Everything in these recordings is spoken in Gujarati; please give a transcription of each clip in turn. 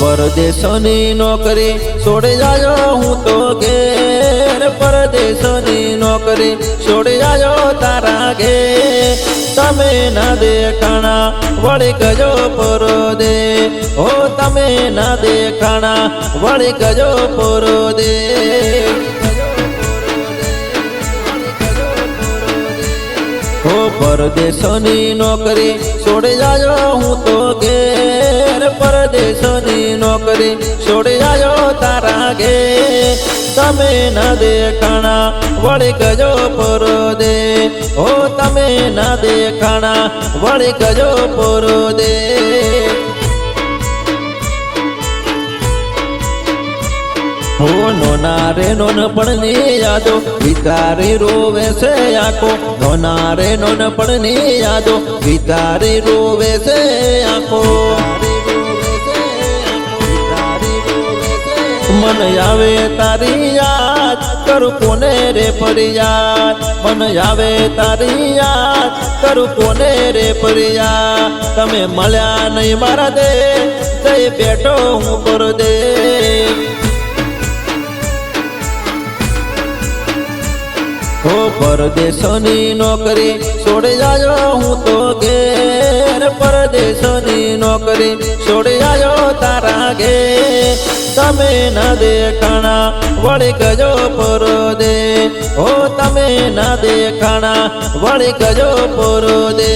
પરદેશની નોકરી છોડી જાજો હું તો ઘેર, પરદેશની નોકરી છોડી જાજો તારા ઘેર. તમે ના દેખાણા વળી ગજો પરદે, ઓ તમે ના દેખાણા વળી ગજો પરદે. ઓ પરદેશની નોકરી છોડી જાજો હું તો ઘેર, પરદેશની નોકરી છોડી જાજો તારા ઘેર. તમે ના દેખાણા વળી ગજો પરદે, ઓ તમે ના દેખાણા વળી ગજો પરદે. હો નોના રે નોનપણની યાદો વિતારી રોવે છે આંખો, નોના રે નોનપણની યાદો વિતારી રોવે છે આંખો. મન આવે તારી યાદ કરું કોને રે ફરિયાદ, મન આવે તારી યાદ કરું કોને રે ફરિયાદ. તમે મળ્યા નહીં મારા દે જઈ બેઠો હું પરદે. ઓ પરદેશની નોકરી છોડી જાજો હું તો ઘેર, પરદેશની નોકરી છોડી જાજો તારા ઘેર. તમે ના દેખાણા વળી ગજો પરદે, ઓ તમે ના દેખાણા વળી ગજો પરદે.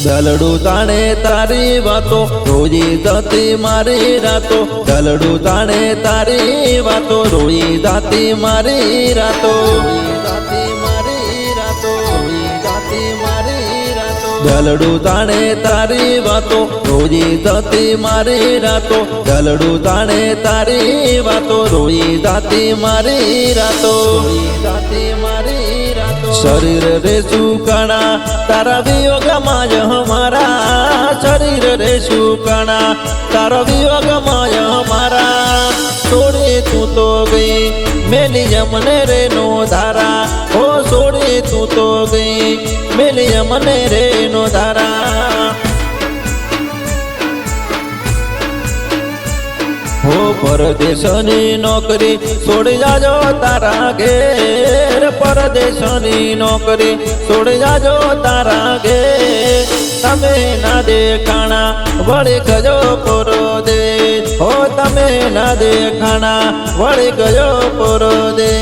દલડું તાણે તારી વાતો રોજી જતી મારી રાતો, દલડું તાણે તારી વાતો રોજી જતી મારી રાતો. દલડું તાણે તારી વાતો રોજી જતી મારી રાતો, દલડું તાણે તારી વાતો રોજી જતી મારી રાતો. શરીર રે સુકાણા તારા વિયોગમાં જ હમારા, શરીર રે સુકાણા તારા વિયોગમાં જ હમારા. છોડી તું તો ગઈ મેલી યમને રે નો ધારા, ઓ છોડી તું તો ગઈ મેલી યમને રે નો ધારા. હો પરદેશની નોકરી છોડી જાજો તારા ઘેર, પરદેશની નોકરી છોડી જાજો તારા ઘેર. તમે ના દેખાણા વળી ગજો પરદે, હો તમે ના દેખાણા વળી ગજો પરદે.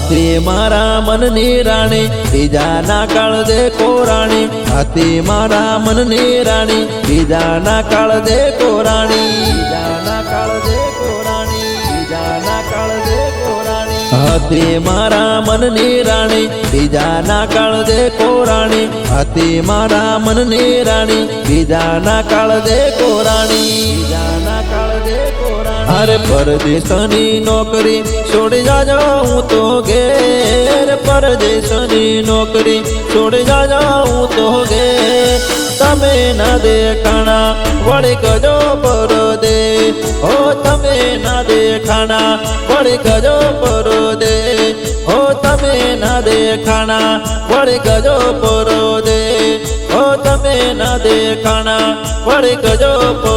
હતી મારા મનની રાણી બીજાના કાળ દે કોરાણી, હતી મારા મનની રાણી બીજાના કાળ દે કોરાણી, બીજાના કાળ દે કોરાણી, બીજાના કાળ દે કોરાણી. હતી મારા મનની રાણી બીજાના કાળ દે કોરાણી, હતી મારા મનની રાણી બીજાના કાળ દે કોરાણી, બીજાના કાળ દે કોરાણી. અરે પરદેશની નોકરી છોડી જાજો હું તો ઘેર, પરદેશની નોકરી છોડી જાજો હું તો ઘેર. તમે ના દેખાણા વળી ગજો પરદે, ઓ તમે ના દેખાણા વળી ગજો પરદે, ઓ તમે ના દેખાણા વળી ગજો પરદે, ઓ તમે ના દેખાણા વળી ગજો પરદે.